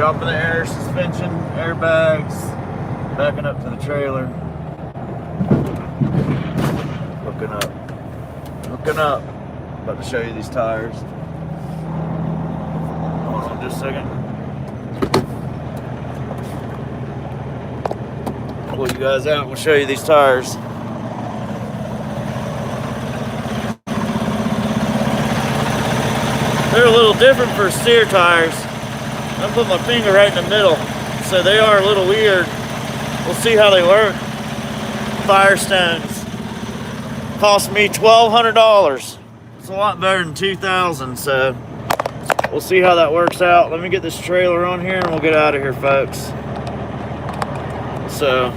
Dropping the air suspension, airbags, backing up to the trailer. Hooking up. About to show you these tires. Hold on just a second. Pull you guys out, we'll show you these tires. They're a little different for steer tires. I'm putting my finger right in the middle, so they are a little weird. We'll see how they work. Firestones. Cost me $1,200. It's a lot better than $2,000, so we'll see how that works out. Let me get this trailer on here and we'll get out of here, folks. So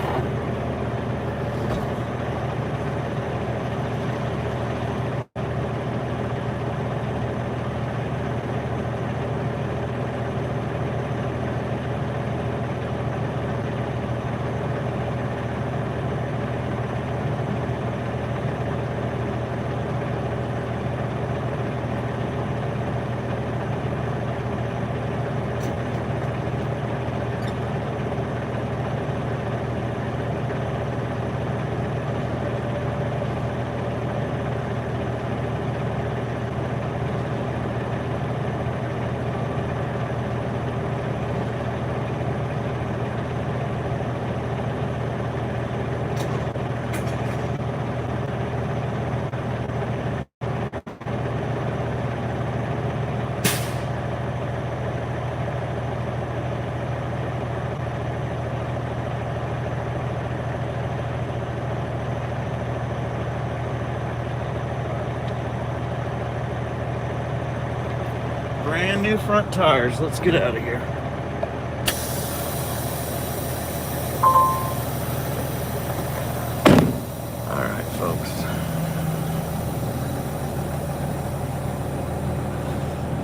brand new front tires. Let's get out of here. All right, folks.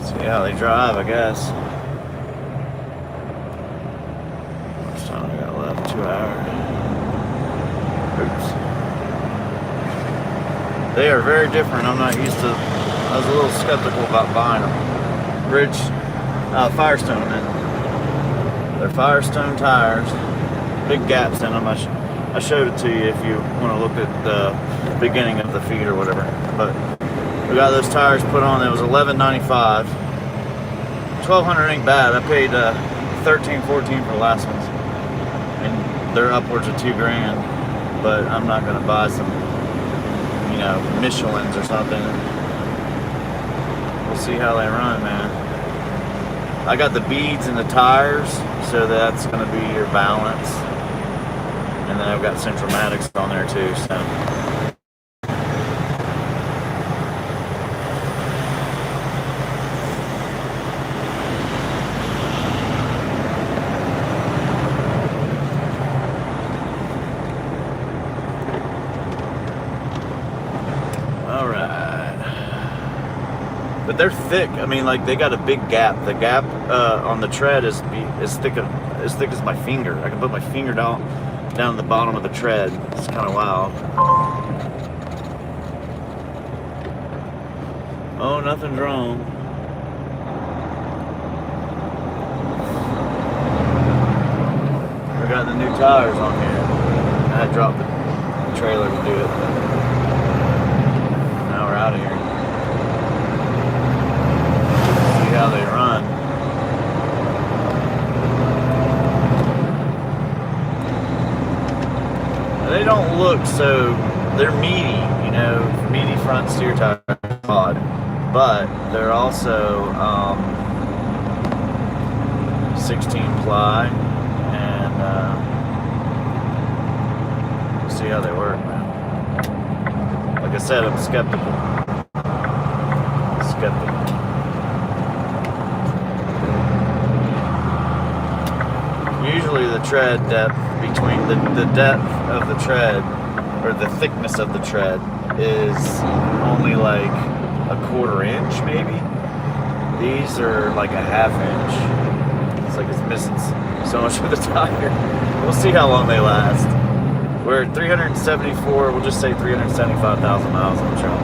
See how they drive, I guess. How much time I got left? 2 hours. Oops. They are very different. I'm not used to. I was a little skeptical about buying them. Bridge Firestone, and they're Firestone tires, big gaps in them. I showed it to you if you want to look at the beginning of the feed or whatever. But we got those tires put on. It was $11.95. $1,200 ain't bad. I paid $13, $14 for the last ones, and they're upwards of $2,000. But I'm not gonna buy some, Michelins or something. We'll see how they run, man. I got the beads in the tires, so that's going to be your balance. And then I've got Centromatics on there too, so. But they're thick. I mean, like, they got a big gap. The gap on the tread is thick as my finger. I can put my finger down at the bottom of the tread. It's kind of wild. Oh, nothing's wrong. We got the new tires on here. I dropped the trailer to do it. Now we're out of here. How they run. They don't look so, they're meaty, meaty front steer tire pod, but they're also 16 ply, and we'll see how they work, man. Like I said, I'm skeptical. Usually the tread depth between the depth of the tread, or the thickness of the tread, is only like a 1/4 inch maybe. These are like a 1/2 inch. It's like it's missing so much of the tire. We'll see how long they last. We're at 374, we'll just say 375,000 miles on the truck.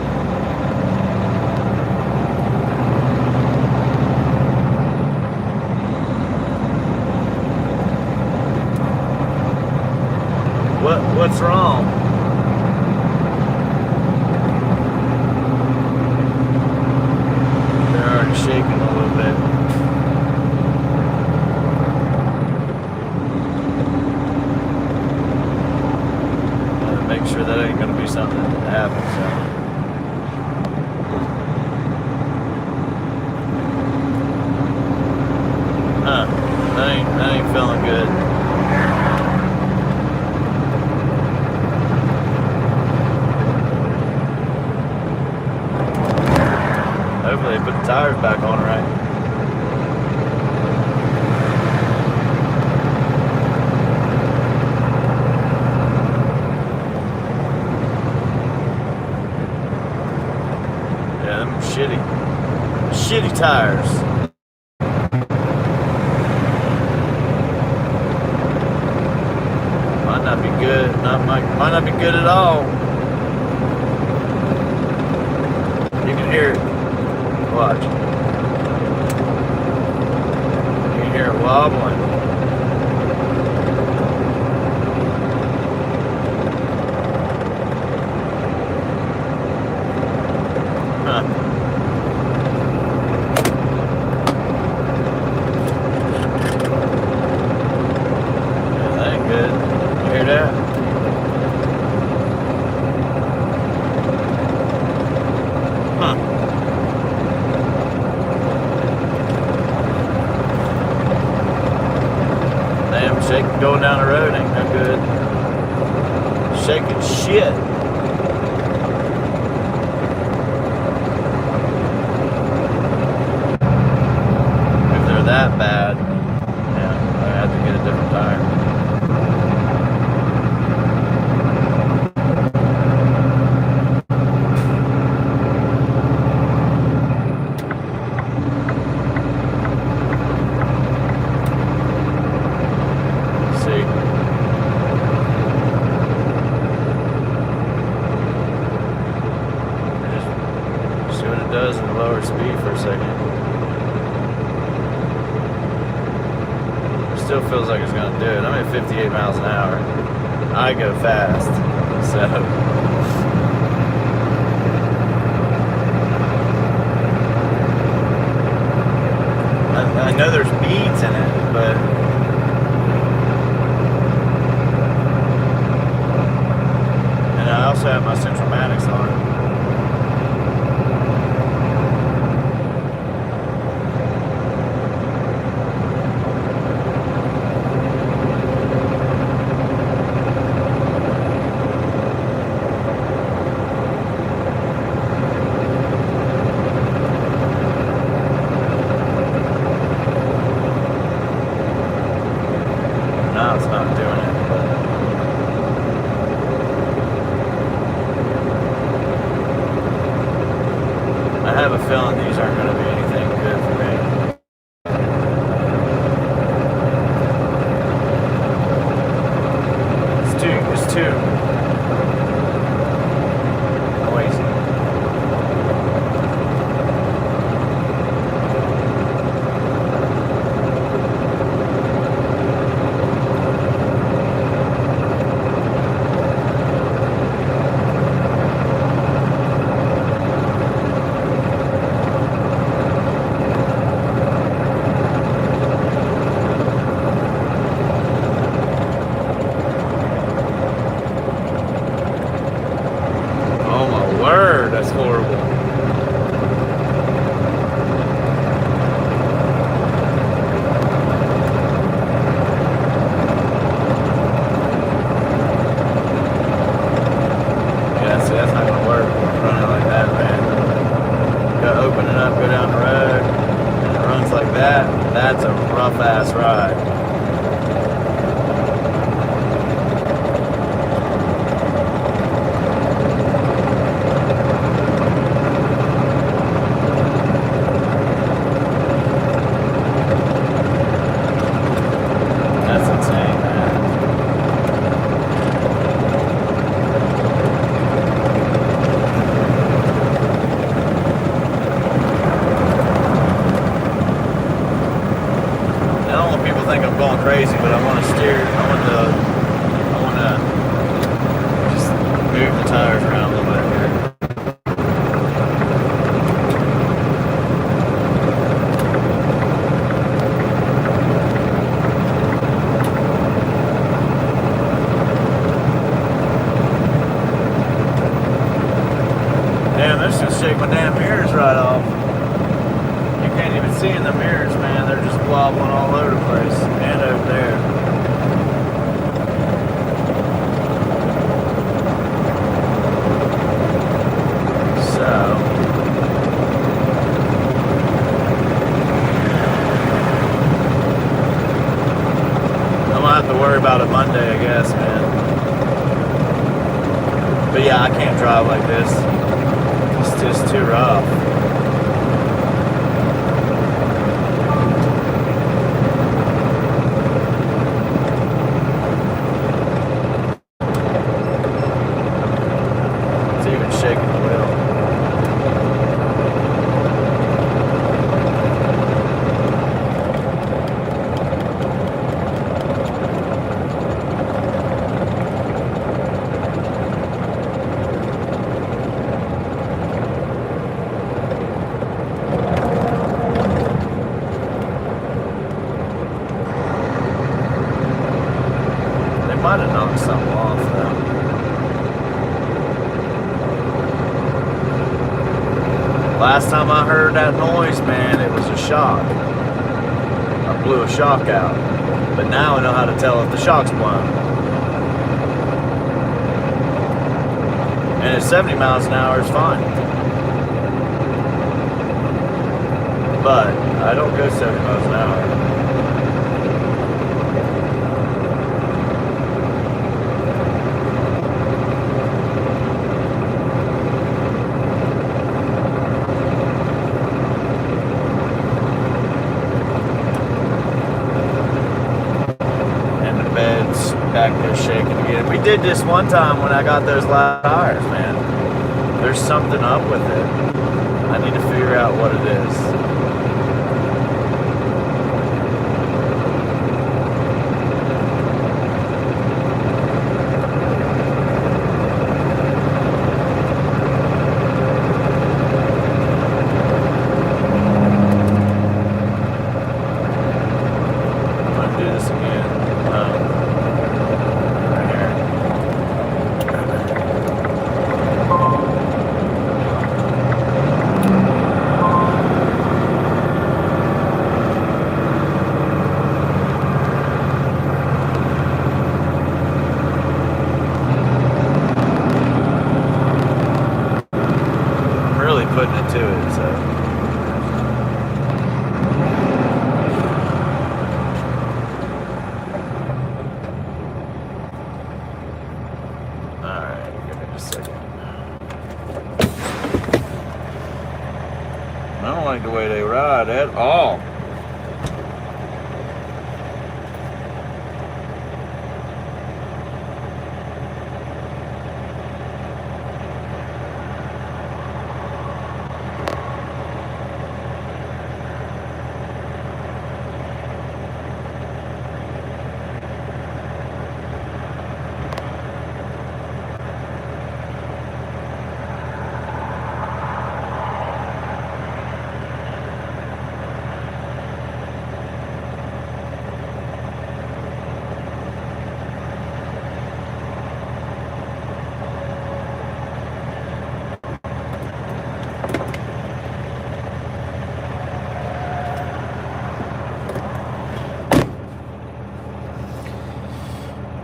shaking a little bit. Make sure that ain't gonna be something that happens. That ain't feeling good. Hopefully they put the tires back on right. Shitty tires. Might not be good. Might not be good at all. You can hear it. Watch. You can hear it wobbling. Shaking going down the road ain't no good. Shaking shit. If they're that bad, yeah, I have to get a different tire. Does in lower speed for a second. It still feels like it's going to do it. I'm at 58 miles an hour. I go fast, so I know there's beads in it, but and I also have my Centromatics on. No, it's not doing it, but I have a feeling these aren't going to be anything good for me. It's too noisy. That's horrible. Yeah, see, that's not gonna work running like that, man. You gotta open it up, go down the road, and it runs like that. That's a rough ass ride. Crazy, but I want to steer. I want to just move the tires around a little bit here. can't even see in the mirrors, man. They're just wobbling all over the place and over there. So, I'm gonna have to worry about it Monday, I guess, man. But yeah, I can't drive like this. It's just too rough. It's even shaking the wheel. Might have knocked something off though. Last time I heard that noise, man, it was a shock. I blew a shock out. But now I know how to tell if the shock's blown. And at 70 miles an hour is fine. But I don't go 70 miles an hour. Back there shaking again. We did this one time when I got those loud tires, man. There's something up with it. I need to figure out what it is. I'm gonna do this again. Putting it to it, so. Alright, give me a second. I don't like the way they ride at all.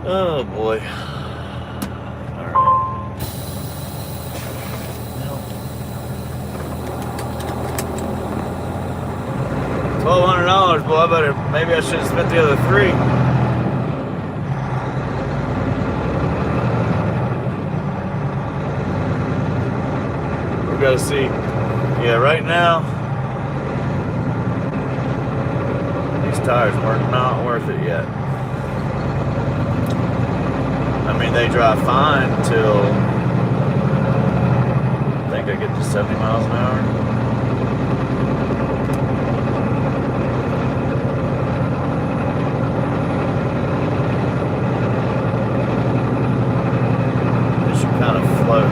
Oh boy. Alright. $1,200, boy. Maybe I should have spent the other $3. We gotta see. Yeah, right now these tires were not worth it yet. I mean, they drive fine till I think I get to 70 miles an hour. They should kind of float.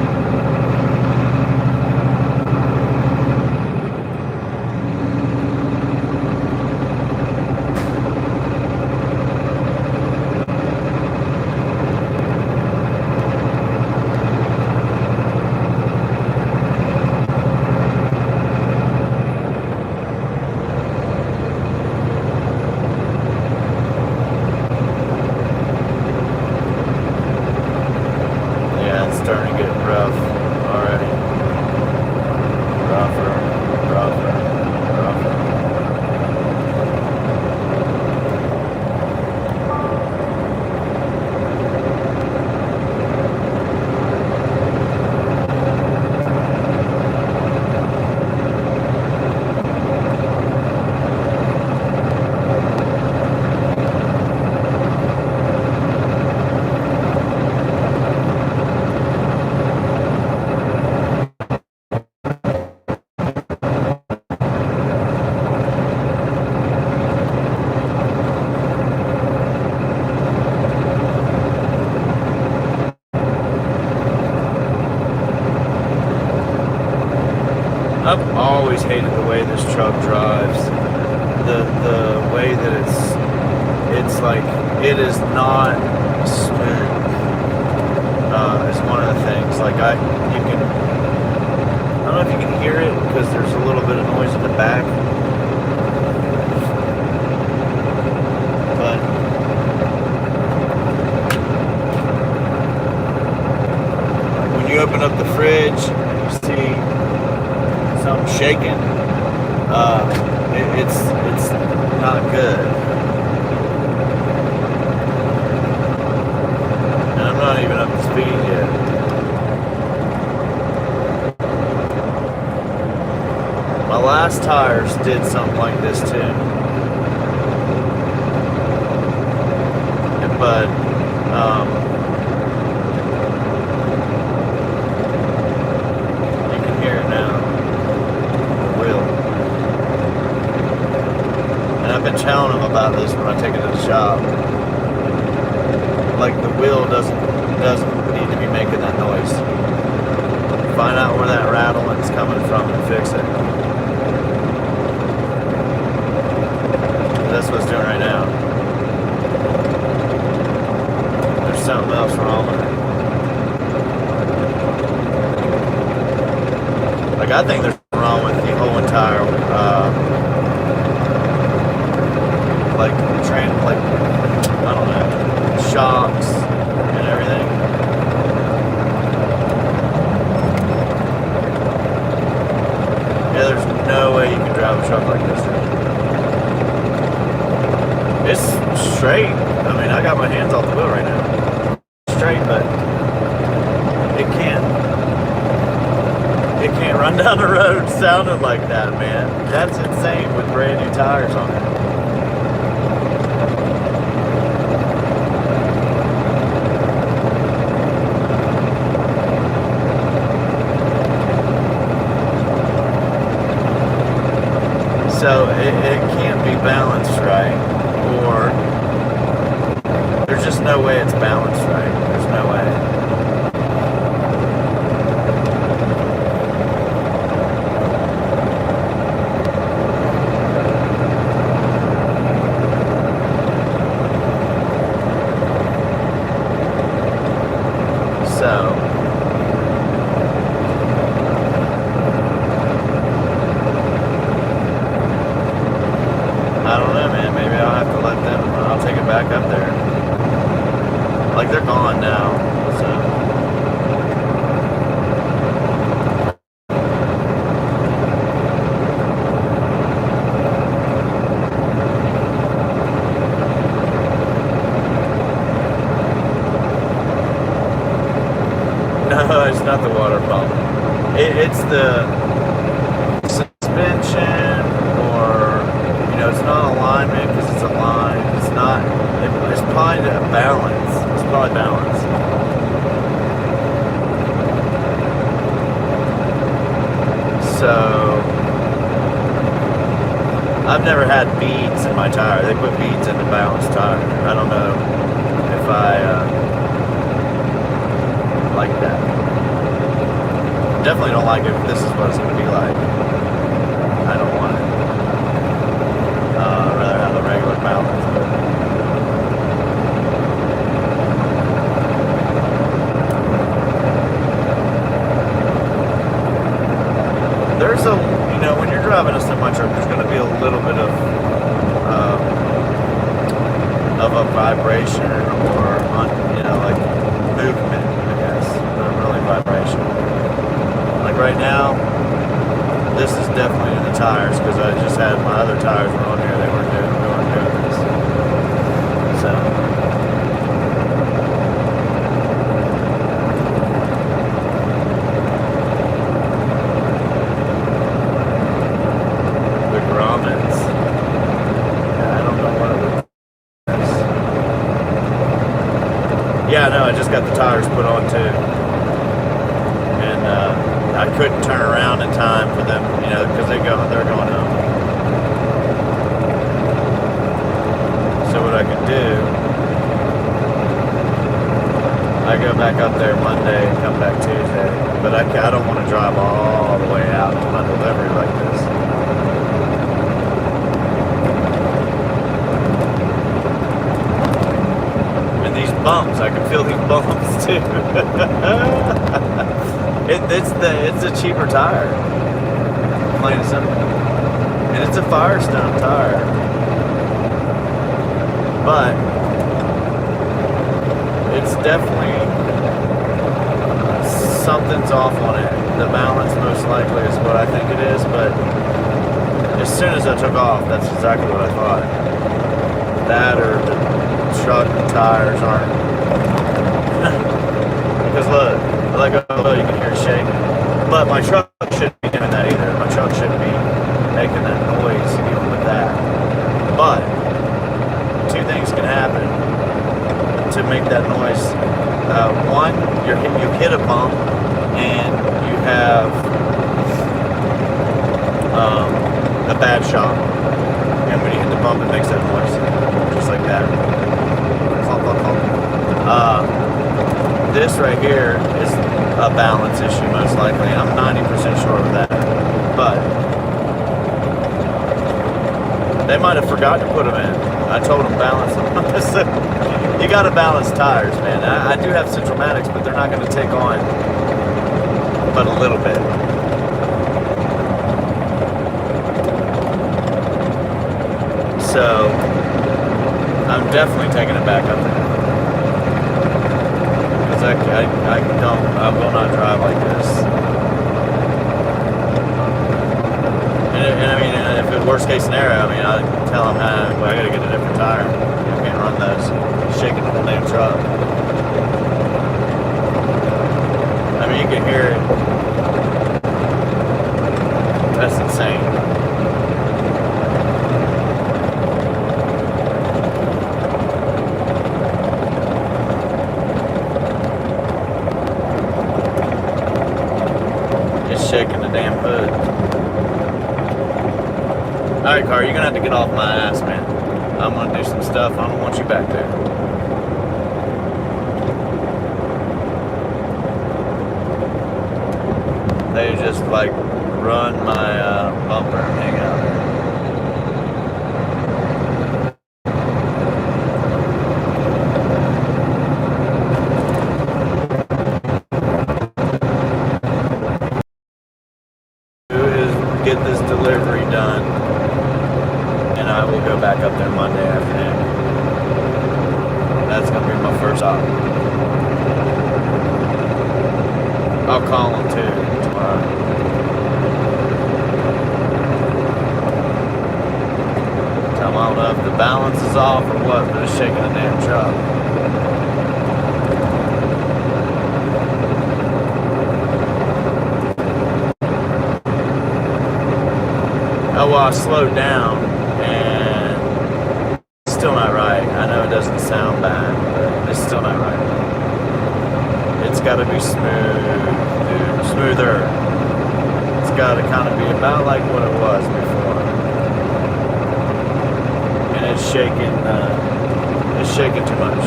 drives, the way that it's like, it is not smooth. Is one of the things. Like I don't know if you can hear it because there's a little bit of noise in the back, but when you open up the fridge and you see something shaking, it's not good. And I'm not even up to speed yet. My last tires did something like this too. But you can hear it now. The wheel. And I've been telling them about this when I take it to the shop. Like the wheel doesn't need to be making that noise. Find out where that rattling's coming from and fix it. That's what it's doing right now. There's something else wrong with it. Like I think there's something wrong with the whole entire like I don't know, shocks and everything. Yeah, there's no way you can drive a truck like this. It's straight. I mean, I got my hands off the wheel right now. Straight, but it can't run down the road sounding like that, man. That's insane with brand new tires on it. So it can't be balanced right, or there's just no way it's balanced right. There's no way. So I don't know, man. Maybe I'll have to let them, I'll take it back up there. Like, they're gone now, so. No, it's not the water pump. It's the suspension, or it's not alignment because it's aligned. It's not. It's probably a balance. It's probably balance. So I've never had beads in my tire. They put beads in the balanced tire. I don't know if I like that. Definitely don't like it if this is what it's going to be like. I don't want it. I'd rather have a regular balance. There's when you're driving a semi-truck, there's going to be a little bit of a vibration or like movement, I guess, not really vibration. Like right now, this is definitely in the tires because I just had my other tires were on here. They weren't doing this. So the grommets. Yeah, I don't know what it is. Yeah, no, I just got the tires put on too, and I couldn't turn around in time for them, because they're going home. So what I could do, I go back up there Monday and come back Tuesday, but I don't want to drive all the way out to my delivery like this. I can feel these bumps too. It's a cheaper tire, plain and simple, and it's a Firestone tire, but it's definitely something's off on it. The balance most likely is what I think it is, but as soon as I took off, that's exactly what I thought. That or the truck tires aren't. Because look, like, oh, you can hear it shaking. But my truck shouldn't be doing that either. My truck shouldn't be making that noise even with that. But two things can happen to make that noise. One, you hit a bump and you have a bad shock. And when you hit the bump, it makes that noise, just like that. Clunk, clunk, clunk. This right here is a balance issue, most likely. I'm 90% sure of that. But they might have forgot to put them in. I told them balance them. You got to balance tires, man. I do have Centromatics, but they're not going to take on but a little bit. So I'm definitely taking it back up there. Because I will not drive like this. And I mean, if it's worst case scenario, I mean, I tell them, well, I gotta get a different tire. You can't run those. Shaking the whole damn truck. I mean, you can hear it. That's insane. Shaking the damn hood. Alright, car, you're gonna have to get off my ass, man. I'm gonna do some stuff. I don't want you back there. They just like run my bumper and hang out there. Get this delivery done, and I will go back up there Monday afternoon. That's gonna be my first stop. I'll call them too tomorrow. Tell them I don't know if the balance is off or what, but it's shaking the damn truck. Oh, well, I slowed down, and it's still not right. I know it doesn't sound bad, but it's still not right. It's got to be smooth, dude, smoother. It's got to kind of be about like what it was before. And it's shaking too much. It's shaking too much.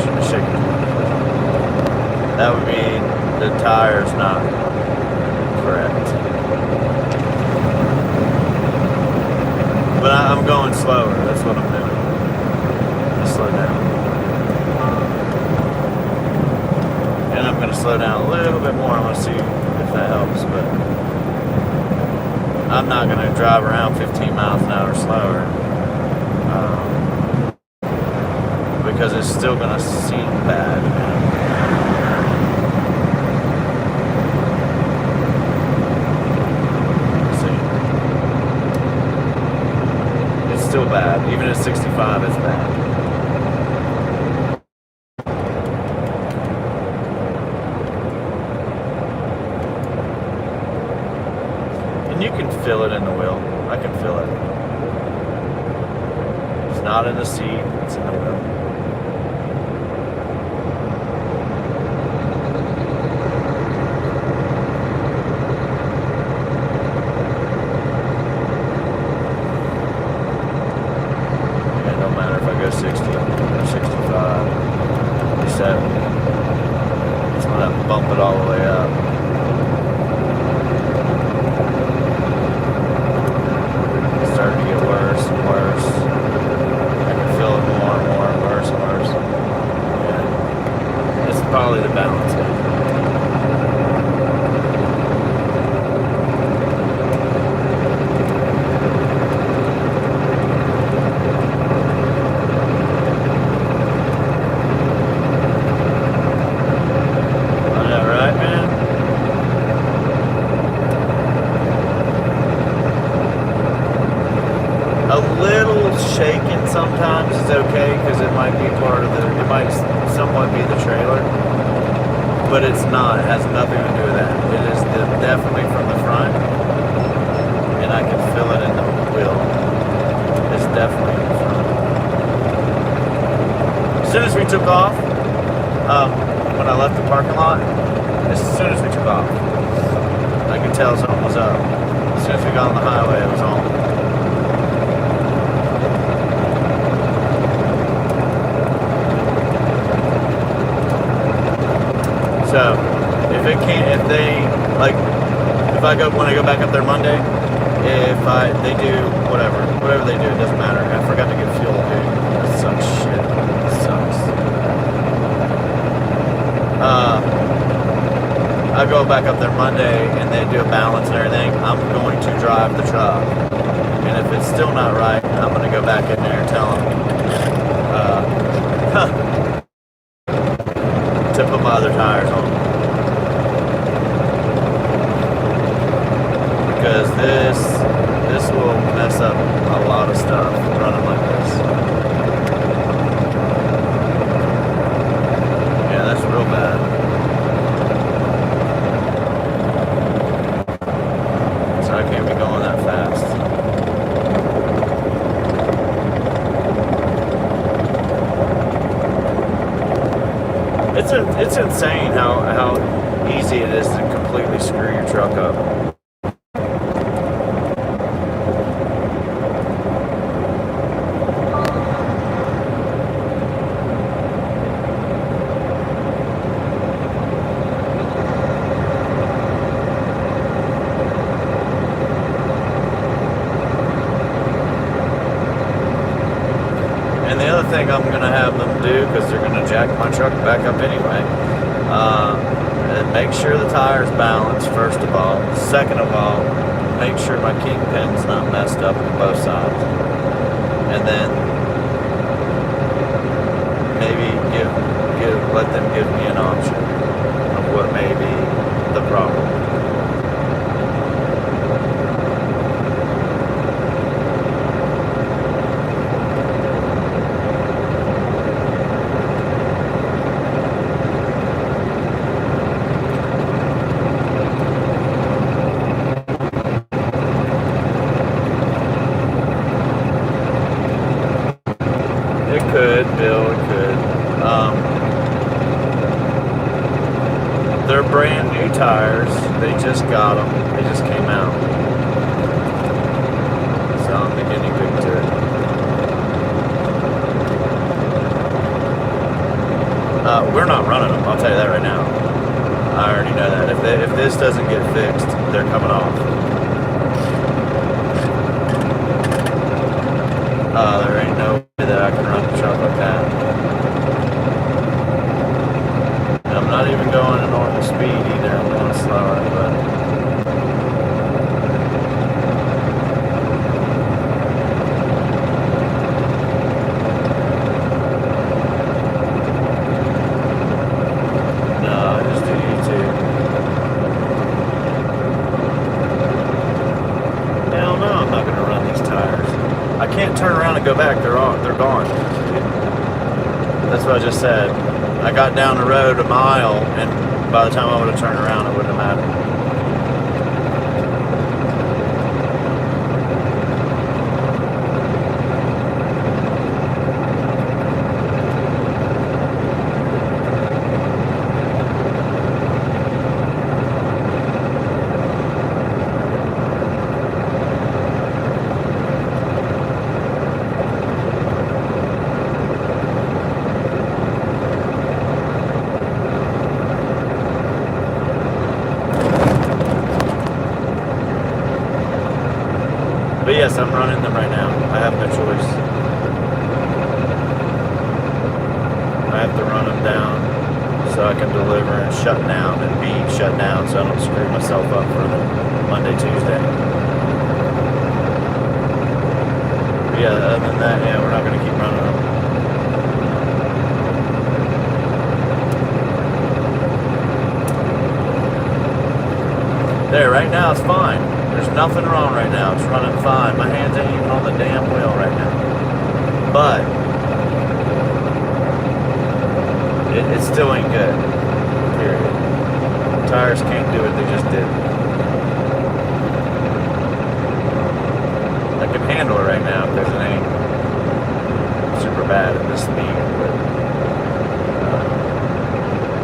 That would mean the tire's not correct. But I'm going slower. That's what I'm doing. Just slow down. And I'm going to slow down a little bit more. I'm going to see if that helps. But I'm not going to drive around 15 miles an hour slower. Because it's still going to seem bad. Still bad. Even at 65, it's bad. And you can feel it in the wheel. I can feel it. It's not in the seat, it's in the wheel. If I go 60 or 65, 70, it's going to bump it all the way up. It's starting to get worse and worse. I can feel it more and more and worse and worse. Yeah. It's shaking sometimes is okay because it might be part of it might somewhat be the trailer, but it's not. It has nothing to do with that. It is definitely from the front, and I can feel it in the wheel. It's definitely in the front. As soon as we took off, when I left the parking lot, as soon as we took off, I could tell something was up. As soon as we got on the highway, it was on. So, if when I go back up there Monday, they do whatever they do, it doesn't matter. I forgot to get fuel, dude. That sucks shit. It sucks. I go back up there Monday and they do a balance and everything. I'm going to drive the truck, and if it's still not right, I'm going to go back in there and tell them to put my other tires on. Because this will mess up a lot of stuff running like this. Yeah, that's real bad. So I can't be going that fast. It's insane how easy it is to completely screw your truck up. And the other thing I'm going to have them do, because they're going to jack my truck back up anyway, make sure the tire's balanced, first of all. Second of all, make sure my kingpin's not messed up on both sides. And then maybe let them give me an option of what may be the problem. They're brand new tires. They just got them. They just came out. So I'm the guinea pig to it. We're not running them. I'll tell you that right now. I already know that. If this doesn't get fixed, they're coming off. There ain't no way that I can run the truck like that. I'm not even going at normal speed either. I'm going slower, but no, I just do YouTube. Hell no, I'm not going to run these tires. I can't turn around and go back. They're gone. That's what I just said. I got down the road a mile, and by the time I would have turned around, it wouldn't have mattered. But yes, I'm running them right now. I have no choice. I have to run them down so I can deliver and shut down and be shut down so I don't screw myself up for the Monday, Tuesday. But yeah, other than that, yeah, we're not going to keep running them. There, right now it's fine. There's nothing wrong right now. It's running fine. My hands ain't even on the damn wheel right now. but it still ain't good. Period. Tires can't do it, they just did. I can handle it right now because it ain't super bad at this speed, but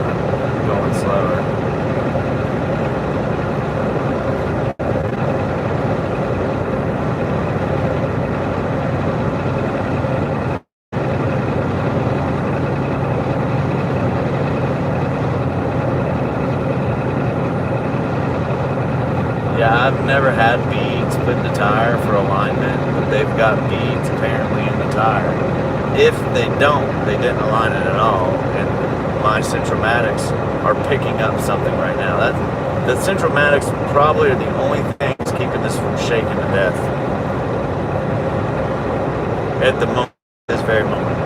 I'm going slower. Yeah, I've never had beads put in the tire for alignment, but they've got beads apparently in the tire. If they don't, they didn't align it at all, and my Centromatics are picking up something right now. The Centromatics probably are the only things keeping this from shaking to death at the moment, this very moment.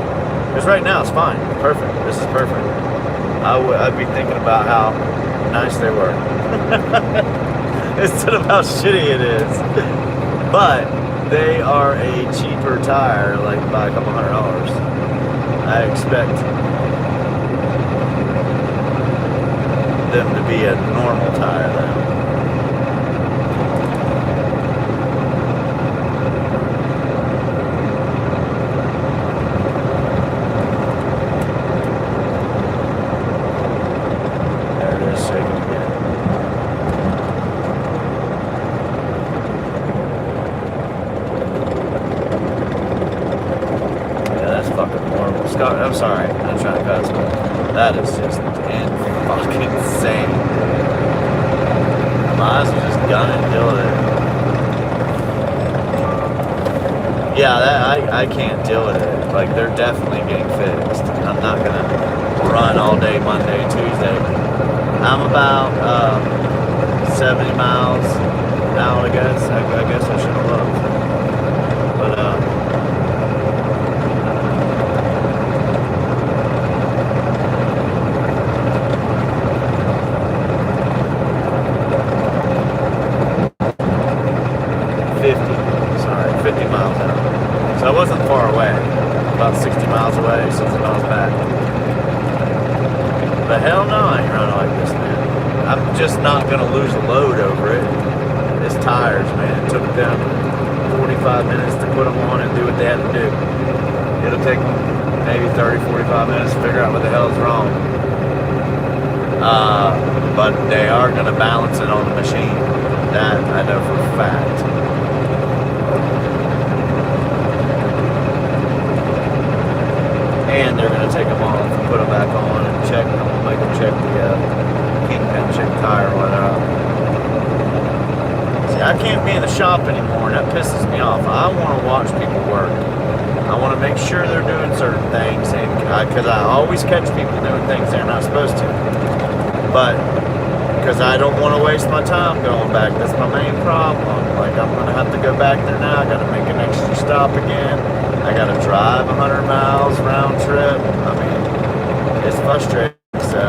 Because right now it's fine, perfect. This is perfect. I'd be thinking about how nice they were. Instead of how shitty it is. But they are a cheaper tire, like by a couple $100. I expect them to be a normal tire now. There it is, shaking again. Scott, I'm sorry, I'm trying to pass it. That is just fucking insane. My eyes are just gunning deal with it. Yeah, I can't deal with it. Like, they're definitely getting fixed. I'm not gonna run all day Monday, Tuesday. I'm about 70 miles out, I guess. I guess I should have looked. But 50 miles out. So I wasn't far away. About 60 miles away, 60 miles back. But hell no, I ain't running like this, man. I'm just not going to lose a load over it. It's tires, man. It took them 45 minutes to put them on and do what they had to do. It'll take them maybe 30, 45 minutes to figure out what the hell is wrong. But they are going to balance it on the machine. That I know for a fact. And they're going to take them off and put them back on and check them, make them check the kingpin, check the tire or whatever. See, I can't be in the shop anymore, and that pisses me off. I want to watch people work. I want to make sure they're doing certain things, and because I always catch people doing things they're not supposed to. But because I don't want to waste my time going back. That's my main problem. Like, I'm going to have to go back there now. I got to make an extra stop again. I got to drive 100 miles round trip. I mean, it's frustrating. So,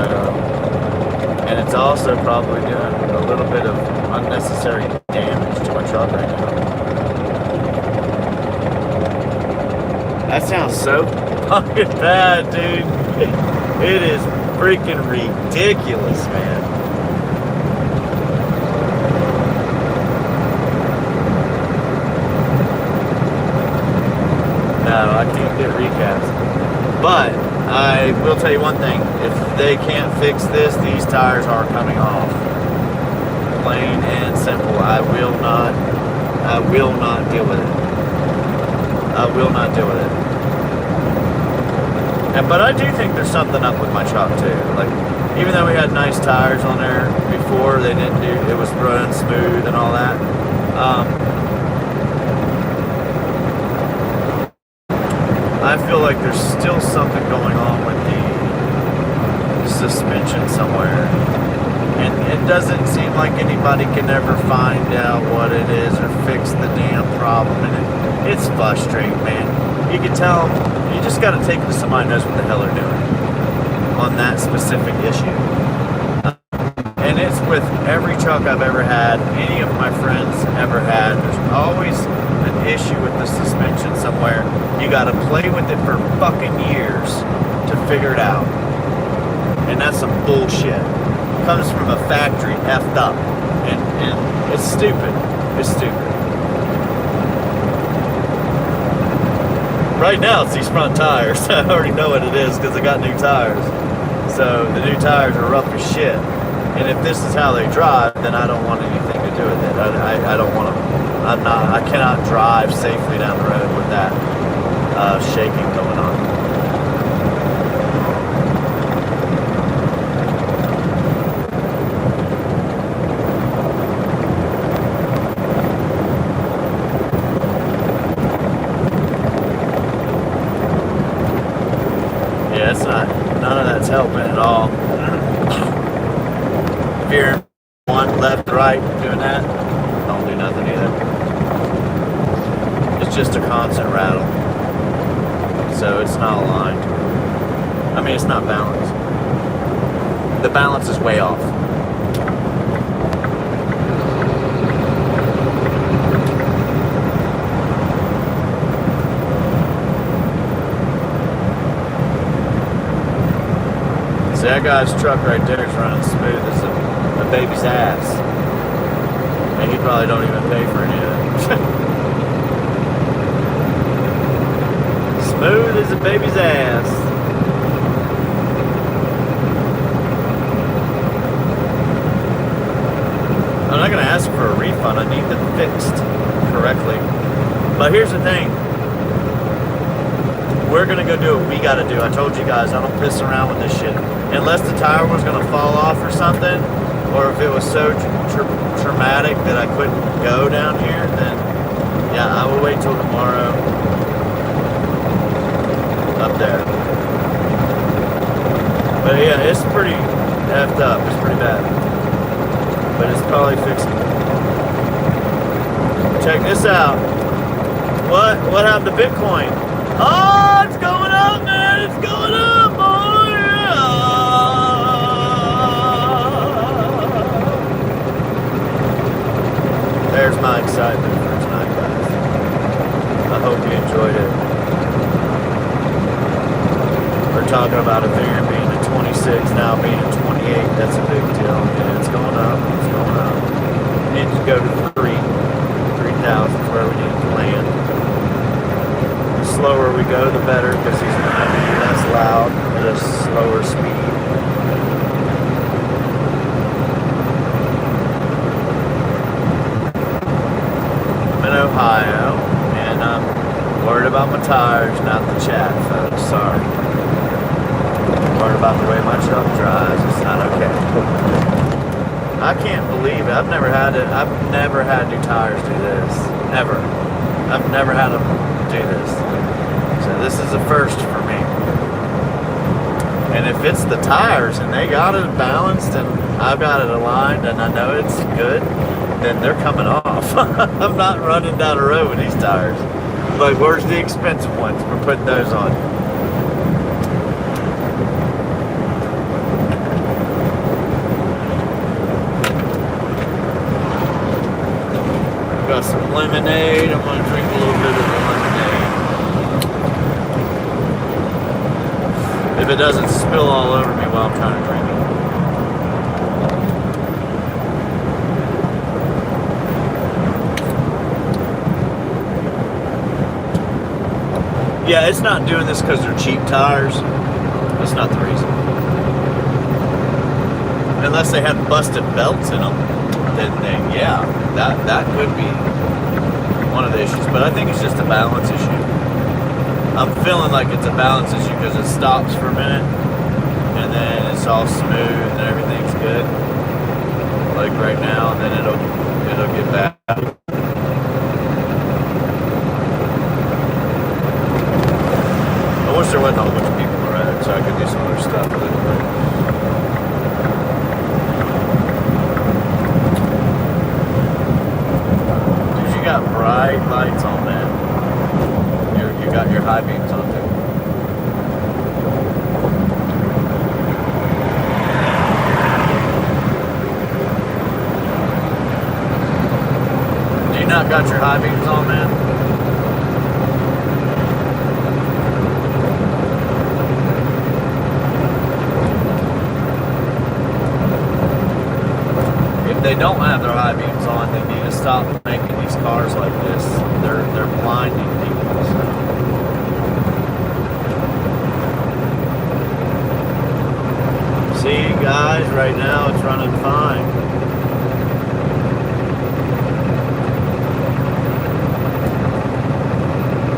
and it's also probably doing a little bit of unnecessary damage to my truck right now. That sounds so fucking bad, dude. It is freaking ridiculous, man. No, I can't get recast. But I will tell you one thing. If they can't fix this, these tires are coming off. Plain and simple. I will not deal with it. I will not deal with it. But I do think there's something up with my truck too. Like, even though we had nice tires on there before, it was running smooth and all that. I feel like there's still something going on with the suspension somewhere. And it doesn't seem like anybody can ever find out what it is or fix the damn problem. And it's frustrating, man. You can tell them, you just got to take it to somebody who knows what the hell they're doing on that specific issue. And it's with every truck I've ever had, any of my friends ever had. There's always an issue with the suspension somewhere, you gotta play with it for fucking years to figure it out. And that's some bullshit. Comes from a factory effed up. And it's stupid. It's stupid. Right now it's these front tires. I already know what it is because I got new tires. So the new tires are rough as shit. And if this is how they drive, then I don't want anything to do with it. I don't want to. I cannot drive safely down the road with that shaking going on. Yeah, it's not. None of that's helping at all. If you're in one left, right, doing that, don't do nothing either. It's just a constant rattle. So it's not aligned. I mean, it's not balanced. The balance is way off. See, that guy's truck right there is running smooth as a baby's ass. And he probably don't even pay for any of it. Smooth as a baby's ass. I'm not going to ask for a refund. I need them fixed correctly. But here's the thing. We're going to go do what we got to do. I told you guys, I don't piss around with this shit. Unless the tire was going to fall off or something, or if it was so traumatic that I couldn't go down here, then yeah, I will wait till tomorrow up there. But yeah, it's pretty effed up. It's pretty bad. But it's probably fixable. Check this out. What happened to Bitcoin? Oh, it's going up, man. It's going up. Oh, yeah. There's my excitement for tonight, guys. I hope you enjoyed it. We're talking about Ethereum being at 26, now being at 28. That's a big deal. And it's going up. It's going up. We need to go to 3,000 is where we need to land. The slower we go, the better, because he's going to be less loud at a slower speed. I'm in Ohio, and I'm worried about my tires, not the chat, folks. Sorry. I'm worried about the way my truck drives. It's not okay. I can't believe it. I've never had new tires do this. Never. I've never had them do this. So this is a first for me. And if it's the tires and they got it balanced and I've got it aligned and I know it's good, then they're coming off. I'm not running down the road with these tires. Like, where's the expensive ones? We're putting those on. Got some lemonade. I'm going to drink a little bit of the lemonade. If it doesn't spill all over me while I'm trying to drink it. Yeah, it's not doing this because they're cheap tires. That's not the reason. Unless they have busted belts in them, then yeah, that could be one of the issues. But I think it's just a balance issue. I'm feeling like it's a balance issue because it stops for a minute and then it's all smooth and everything's good. Like right now, and then it'll get back. I wish there wasn't a whole bunch of people around so I could do some other stuff with it. Dude, you got bright lights on, man. You got your high beams on too. Do you not got your high beams on, man? they don't have their high beams on, they need to stop making these cars like this. They're blinding people. So. See, guys, right now it's running fine.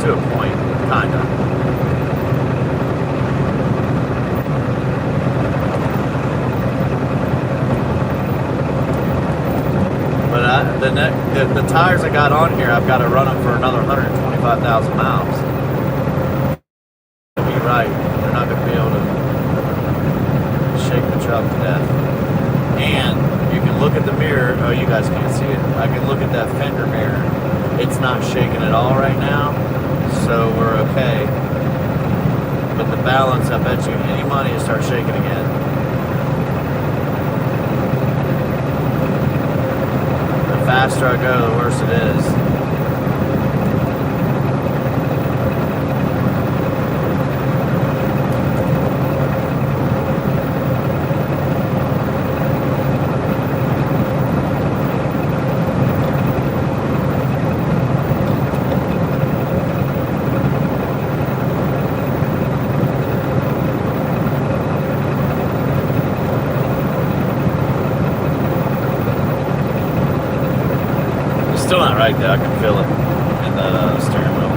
To a point, kinda. The tires I got on here, I've got to run them for another 125,000 miles. To be right, they're not going to be able to shake the truck to death. And you can look at the mirror. Oh, you guys can't see it. I can look at that fender mirror. It's not shaking at all right now, so we're okay. But the balance, I bet you any money to start shaking again. The faster I go, the worse it is. Still not right there. I can feel it in the steering wheel.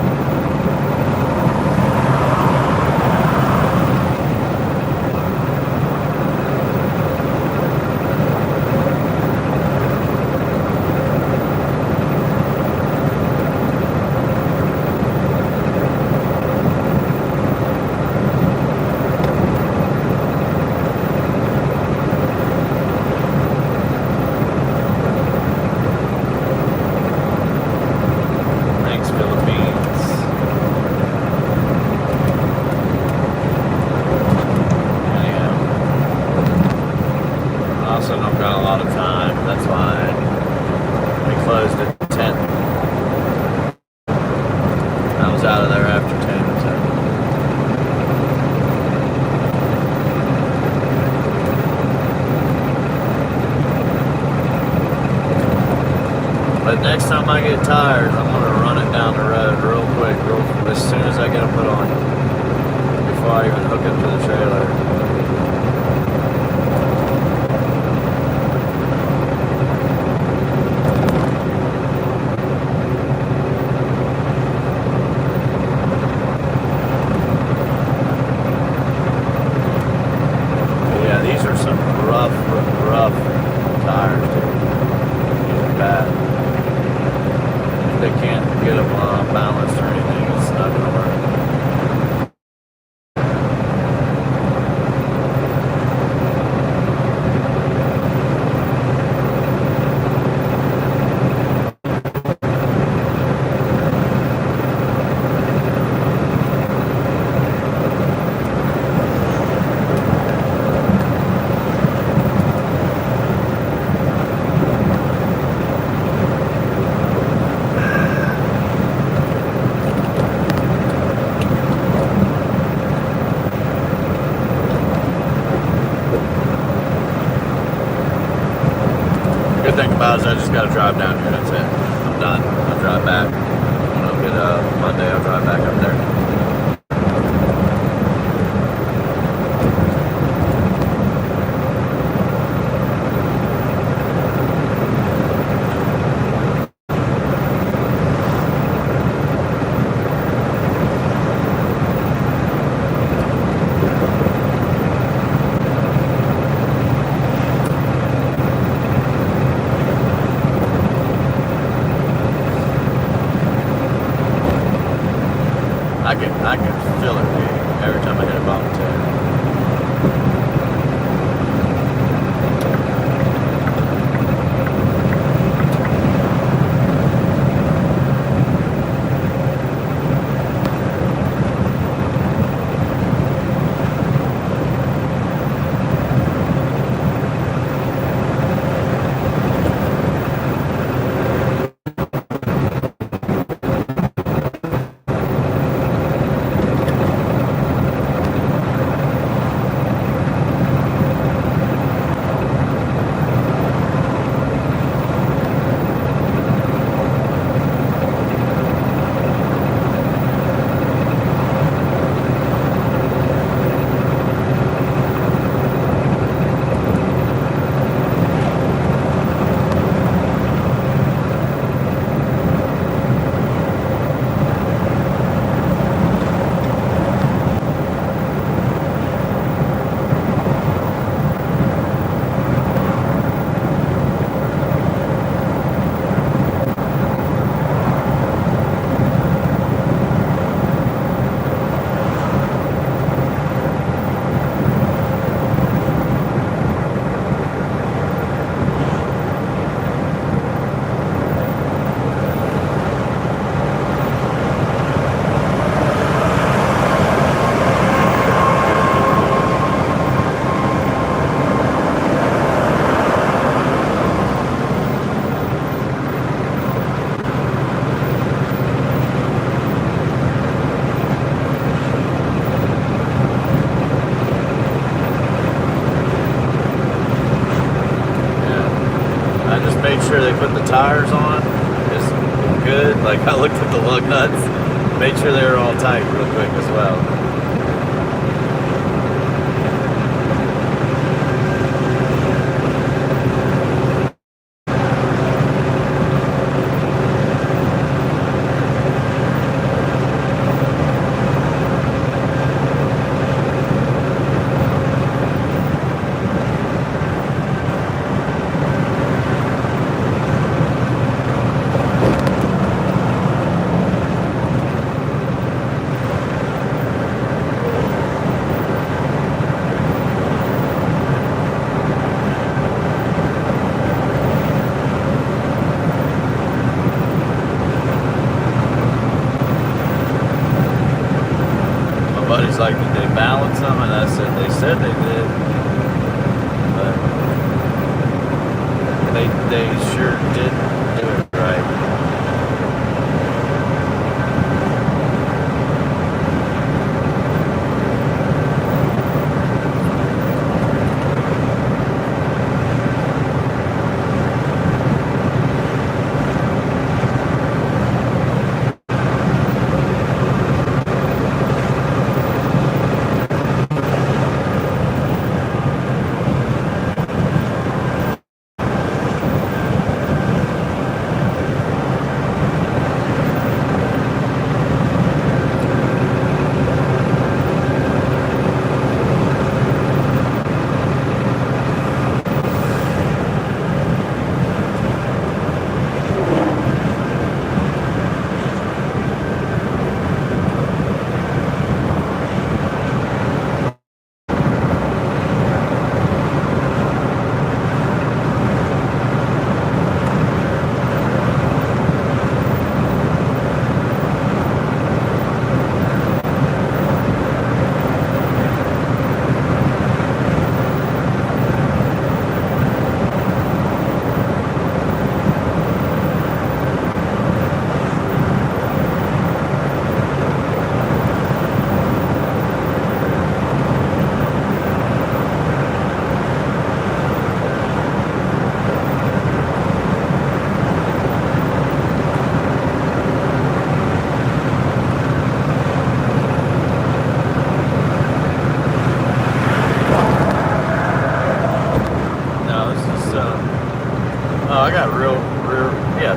Out of there after 10 so. But next time I get tired, I'm going to run it down the road real quick, as soon as I get them put on, before I even hook it to the trailer. Rough tires, dude. These are bad. If they can't get them balanced or anything, it's not going to work. Good thing about it is I just got to drive down here. That's it. I'm done. I'll drive back. When I'll get Monday, I'll drive back up there. I can feel it every time I hit a bump too. tires on is good. Like I looked at the lug nuts, made sure they were all tight real quick as well. Buddy's like, did they balance them? And I said, they said they did. But they sure didn't do it right.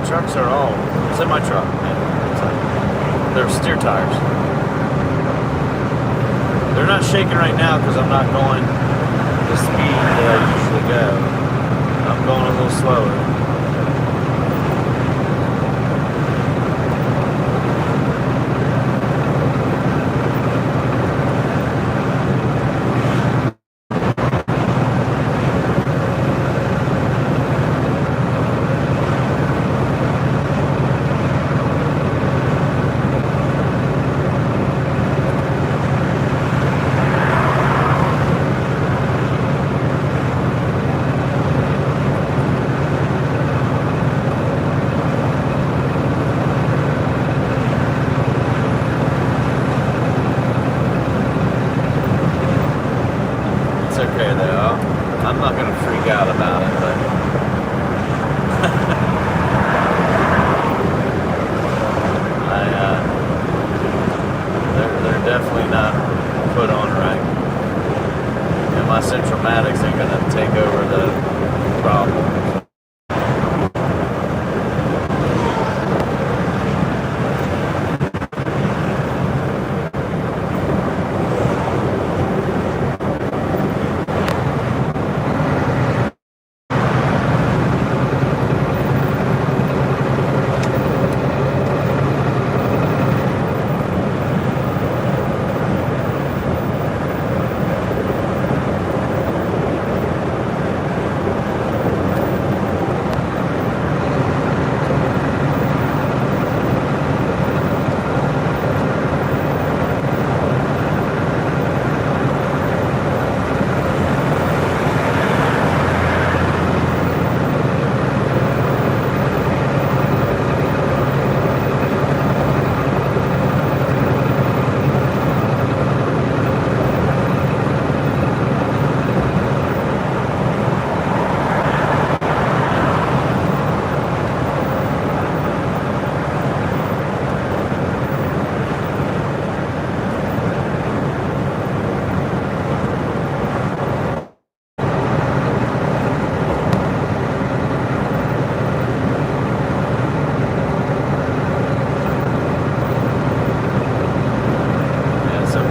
Trucks are all semi-truck. They're steer tires. They're not shaking right now because I'm not going the speed that I usually go. I'm going a little slower. Okay though, I'm not going to freak out about it, but they're definitely not put on right, and my Centromatics ain't going to take over the problem.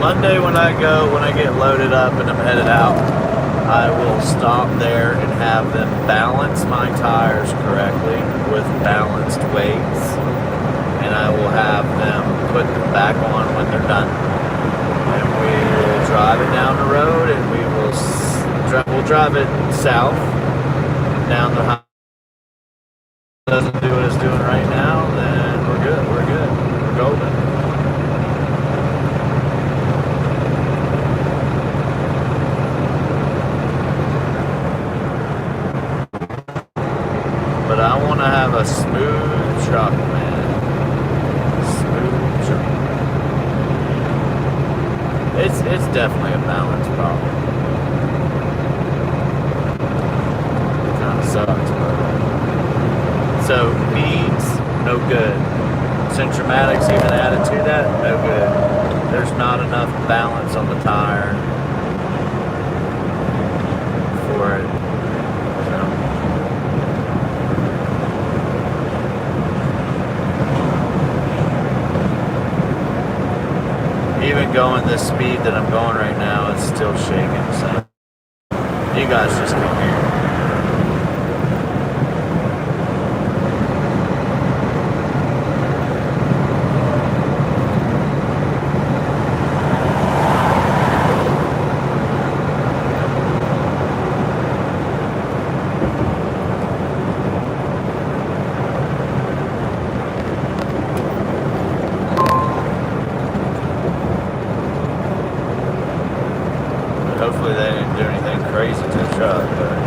Monday when I get loaded up and I'm headed out, I will stop there and have them balance my tires correctly with balanced weights, and I will have them put them back on when they're done. And we will drive it down the road, and we'll drive it south down the highway. If it doesn't do what it's doing right now, then we're good. We're golden. But I want to have a smooth truck, man. Smooth truck. It's definitely a balance problem. It kind of sucks, but so beads, no good. Centromatics even added to that, no good. There's not enough balance on the tire for it. Even going this speed that I'm going right now, it's still shaking. So you guys just come here. Hopefully they didn't do anything crazy to the truck, but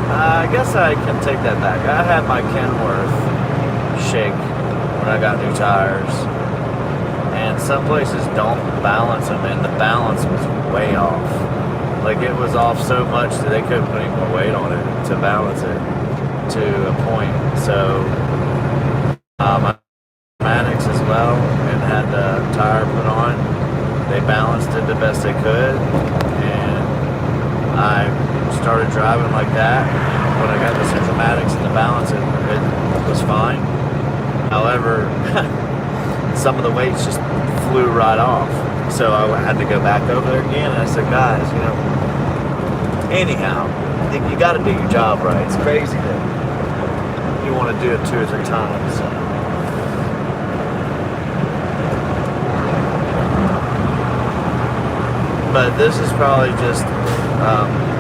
I guess I can take that back. I had my Kenworth shake when I got new tires, and some places don't balance them, and the balance was way off. Like, it was off so much that they couldn't put any more weight on it to balance it to a point. So my Matics as well, and had the tire put on. They balanced it the best they could, and I started driving like that. When I got the Centromatics and the balance, it was fine. However, some of the weights just flew right off. So I had to go back over there again, and I said, guys, anyhow, you got to do your job right. It's crazy that you want to do it 2 or 3 times. So. But this is probably just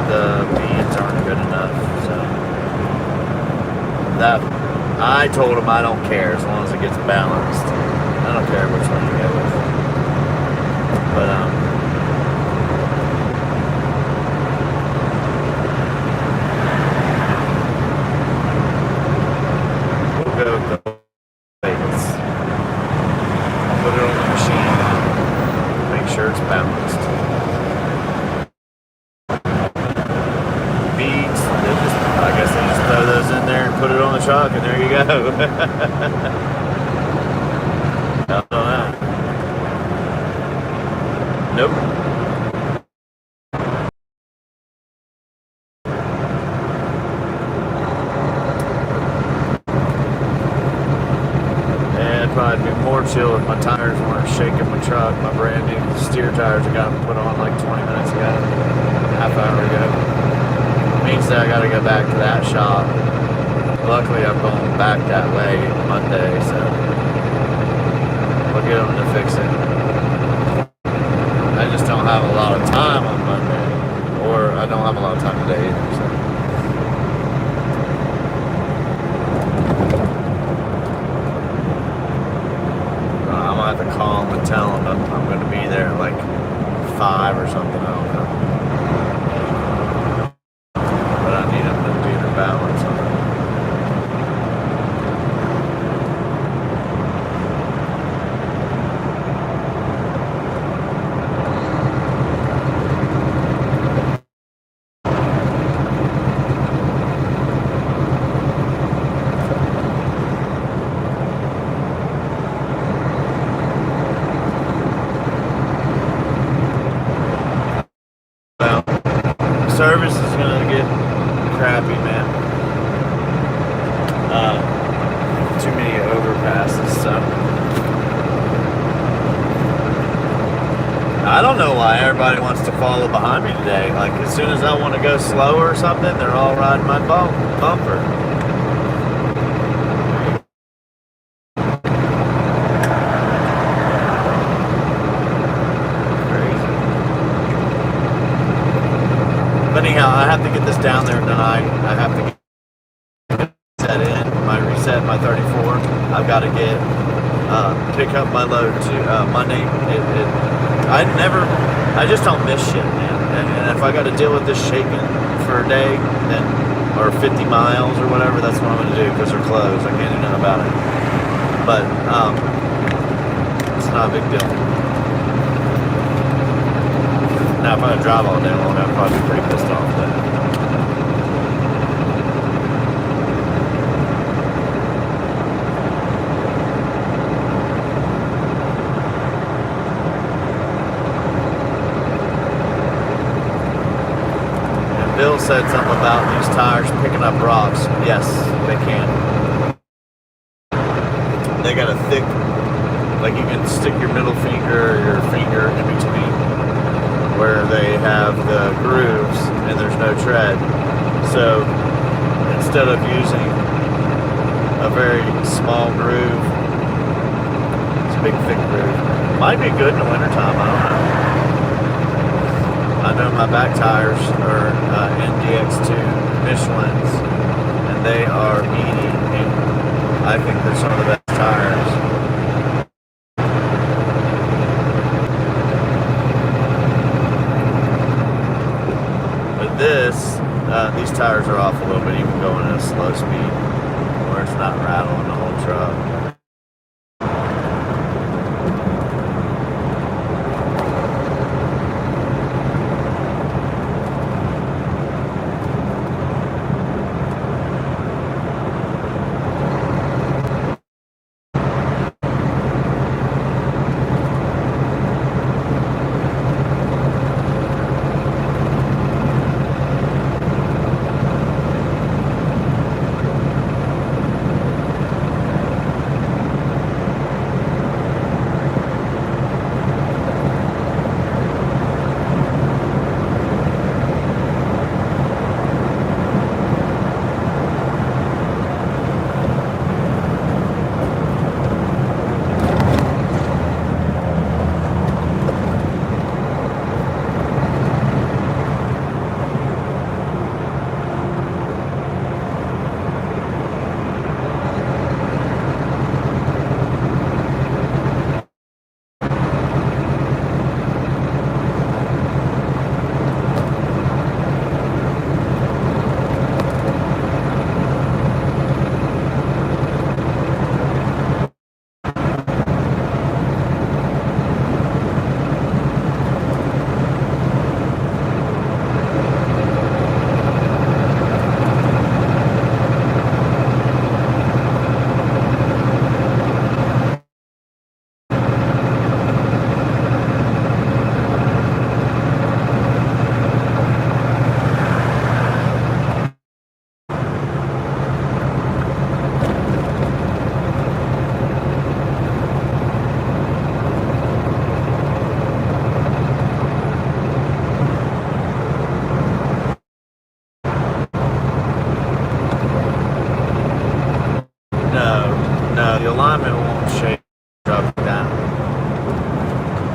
the beads aren't good enough. So that I told him I don't care as long as it gets balanced. I don't care which one you go with. But we'll go with the weights. Put it on the machine. Make sure it's balanced. Beads, I guess they just throw those in there and put it on the truck, and there you go. I don't know. Nope. Yeah, it'd probably be more chill if my tires weren't shaking my truck. My brand new steer tires I got put on like 20 minutes ago, half hour ago. Means that I got to go back to that shop. Luckily, I'm going back that way Monday, so we'll get them to fix it. I just don't have a lot of time on Monday, or I don't have a lot of time today either. So. I'm gonna have to call them and tell them I'm going to be there at like 5 or something. I don't know. Balance on it. too many overpasses. So I don't know why everybody wants to follow behind me today. Like as soon as I want to go slower or something, they're all riding my bumper. Anyhow, I have to get this down there tonight. I have to get that in, reset my 34. I've got to pick up my load to Monday. I just don't miss shit, man. And if I got to deal with this shaking for a day, then or 50 miles or whatever, that's what I'm going to do because they're closed. I can't do nothing about it. But it's not a big deal. Now, if I drive all day long, I'd probably be pretty pissed off. But and Bill said something about these tires picking up rocks. Yes, they can. They got a thick, like you can stick your middle finger or your finger in between where they have the grooves and there's no tread. So instead of using a very small groove, it's a big thick groove. Might be good in the wintertime, I don't know. I know my back tires are NDX2 Michelin's and they are meaty and I think they're some of the best tires. These tires are off a little bit, even going at a slow speed, where it's not rattling the whole truck. The alignment won't shake up and down,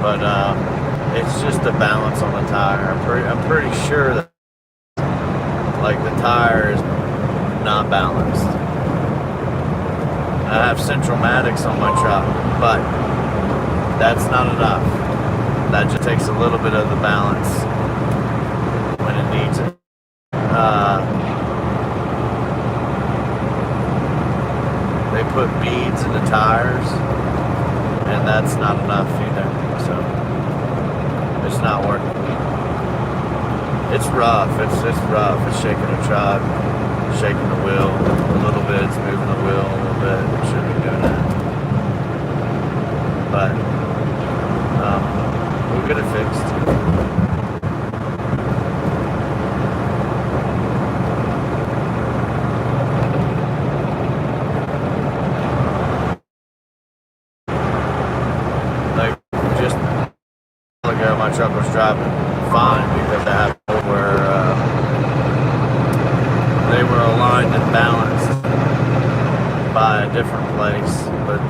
but it's just the balance on the tire. I'm pretty sure that like the tire is not balanced. I have Central-Matics on my truck, but that's not enough. That just takes a little bit of the balance when it needs it. They put beads in the tires, and that's not enough either, so it's not working. It's rough, it's rough. It's shaking the truck, shaking the wheel a little bit, it's moving the wheel a little bit. It shouldn't be doing that. But we'll get it fixed. my truck was driving fine because I had where they were aligned and balanced by a different place. But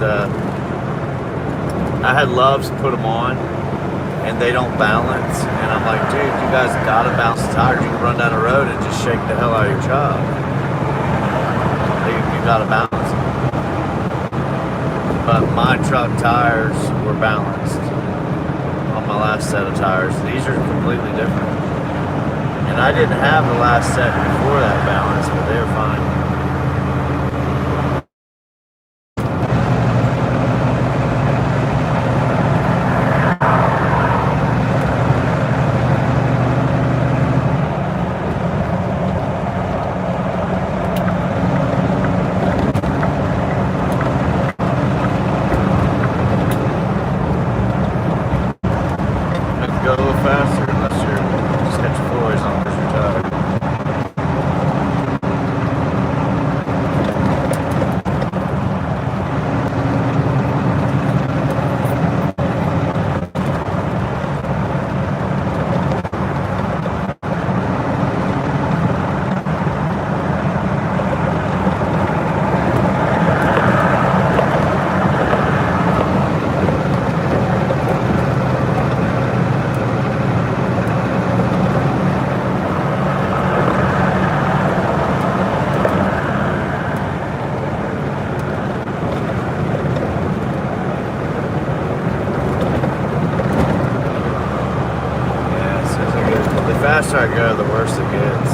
I had Loves put them on, and they don't balance. And I'm like, dude, you guys gotta balance the tires. You can run down the road and just shake the hell out of your truck. You gotta balance them. But my truck tires were balanced on my last set of tires. These are completely different. And I didn't have the last set before that balance, but they were fine. Go a little faster unless you're just got your boys on because you're tired. The faster I go, the worse it gets.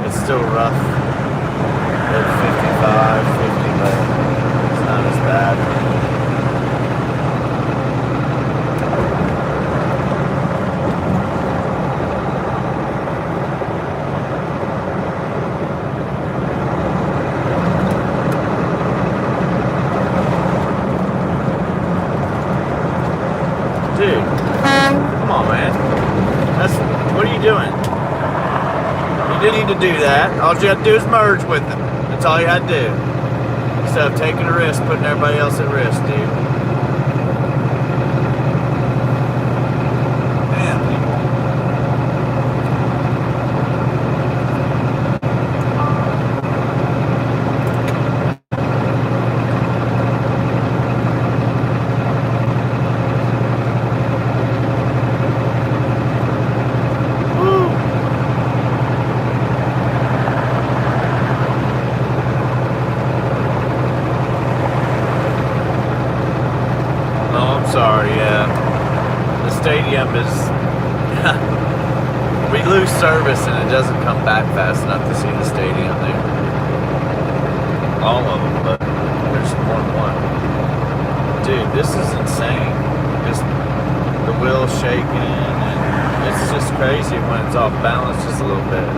It's still rough at 55, 50, but it's not as bad. Dude, come on, man. What are you doing? You didn't need to do that. All you had to do is merge with them. That's all you had to do. Instead of taking a risk, putting everybody else at risk, dude. Damn, sorry, yeah. The stadium is... we lose service and it doesn't come back fast enough to see the stadium there. All of them, but there's more than one. Dude, this is insane. Just the wheels shaking and it's just crazy when it's off balance just a little bit.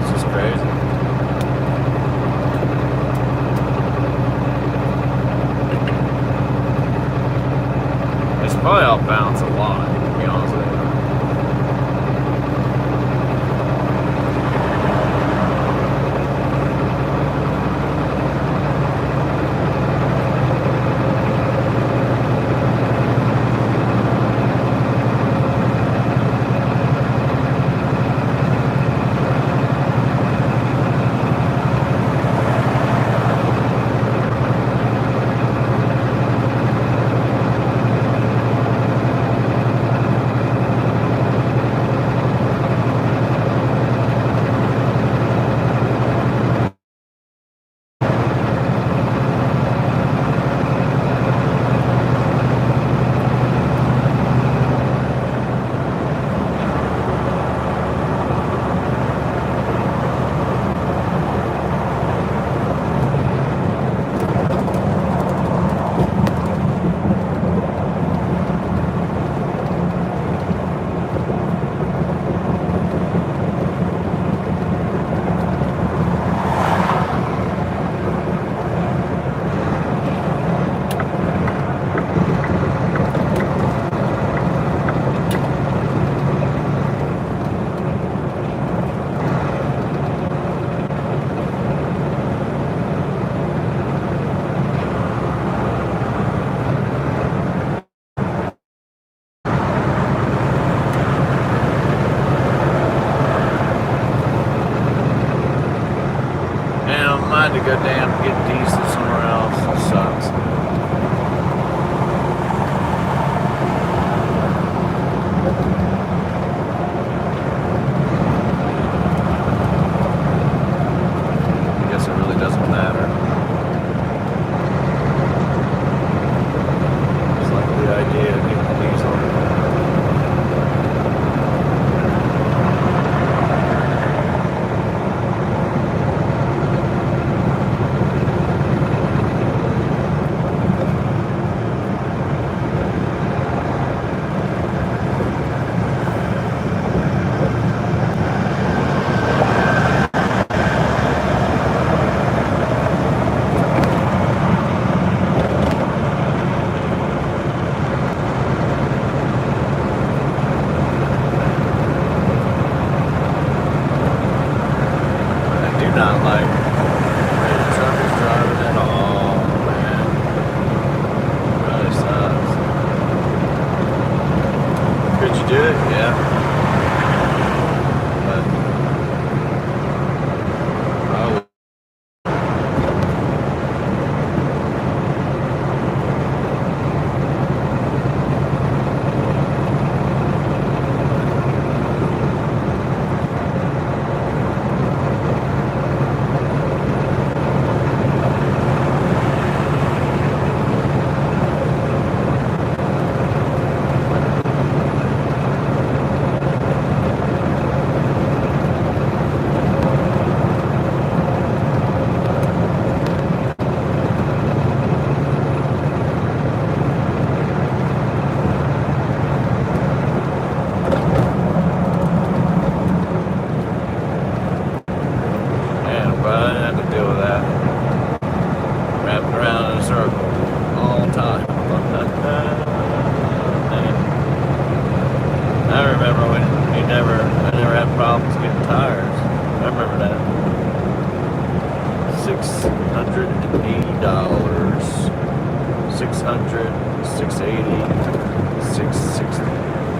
It's just crazy. Probably off balance a lot, to be honest with you. had to go down and get diesel somewhere else. It sucks. I guess it really doesn't matter. It's like the idea of getting the diesel. Not like the truck is driving at all, man. It really sucks. Could you do it? Yeah. But oh. I remember when I never had problems getting tires. I remember that. $680, 600, 680, 660.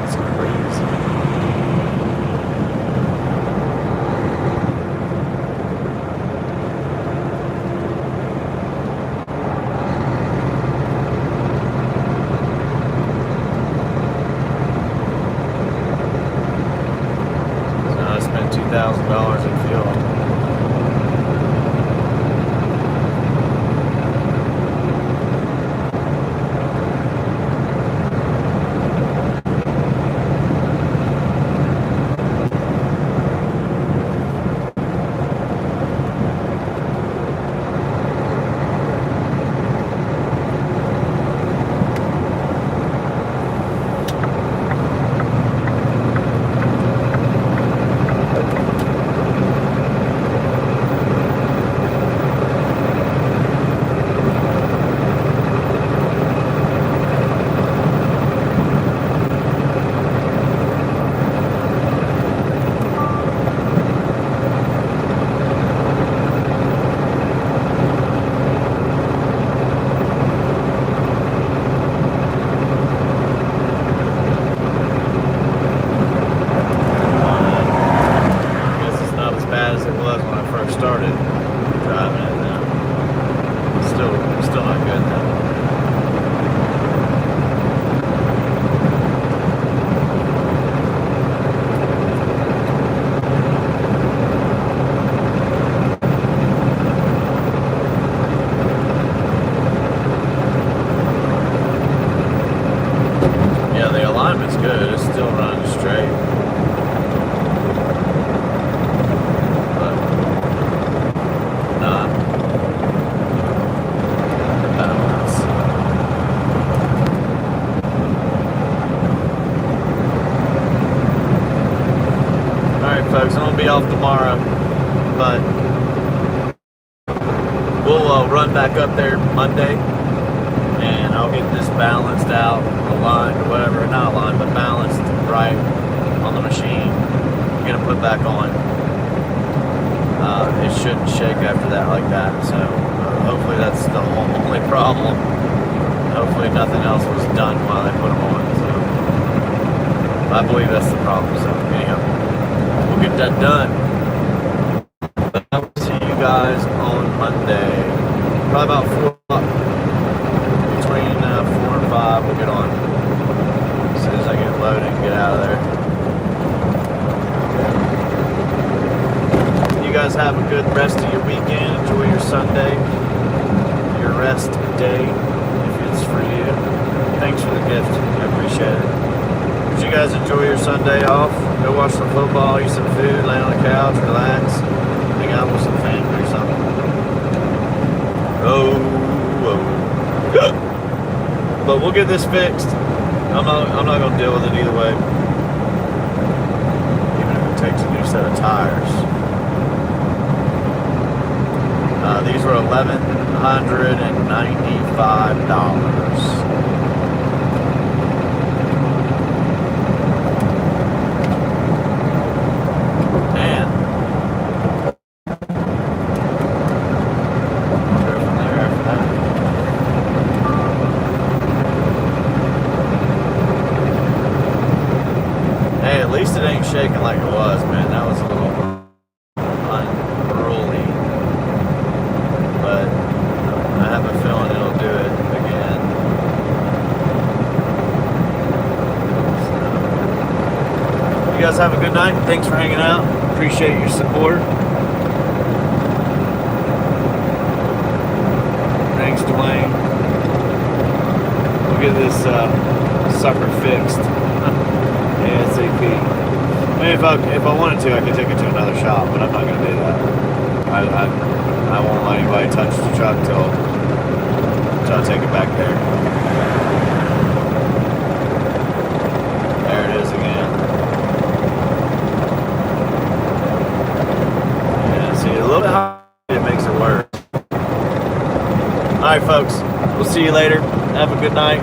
It's crazy. $2,000 in fuel. Started driving it now. Still not good though. Yeah, the alignment's good. It's still running straight. Folks, I'm gonna be off tomorrow, but we'll run back up there Monday, and I'll get this balanced out, aligned or whatever, not aligned, but balanced right on the machine. Get them put back on. It shouldn't shake after that like that, so hopefully that's the only problem. Hopefully nothing else was done while they put them on. So I believe that's the problem. So anyhow. We'll get that done. I'll see you guys on Monday. Probably about 4 o'clock. Between 4 and 5, we'll get on. As soon as I get loaded and get out of there. You guys have a good rest of your weekend. Enjoy your Sunday, your rest day, if it's for you. Thanks for the gift. I appreciate it. Did you guys enjoy your Sunday off? Go watch some football, eat some food, lay on the couch, relax, hang out with some family or something. Oh. But we'll get this fixed. I'm not gonna deal with it either way. Even if it takes a new set of tires. These were $1,195. At least it ain't shaking like it was, man. That was a little unruly. But I have a feeling it'll do it again. So, you guys have a good night. Thanks for hanging out. Appreciate your support. Thanks, Dwayne. We'll get this sucker fixed. ASAP. I mean, if I wanted to, I could take it to another shop, but I'm not going to do that. I won't let anybody touch the truck till I take it back there. There it is again. Yeah, see, a little bit high, it makes it worse. Alright, folks. We'll see you later. Have a good night.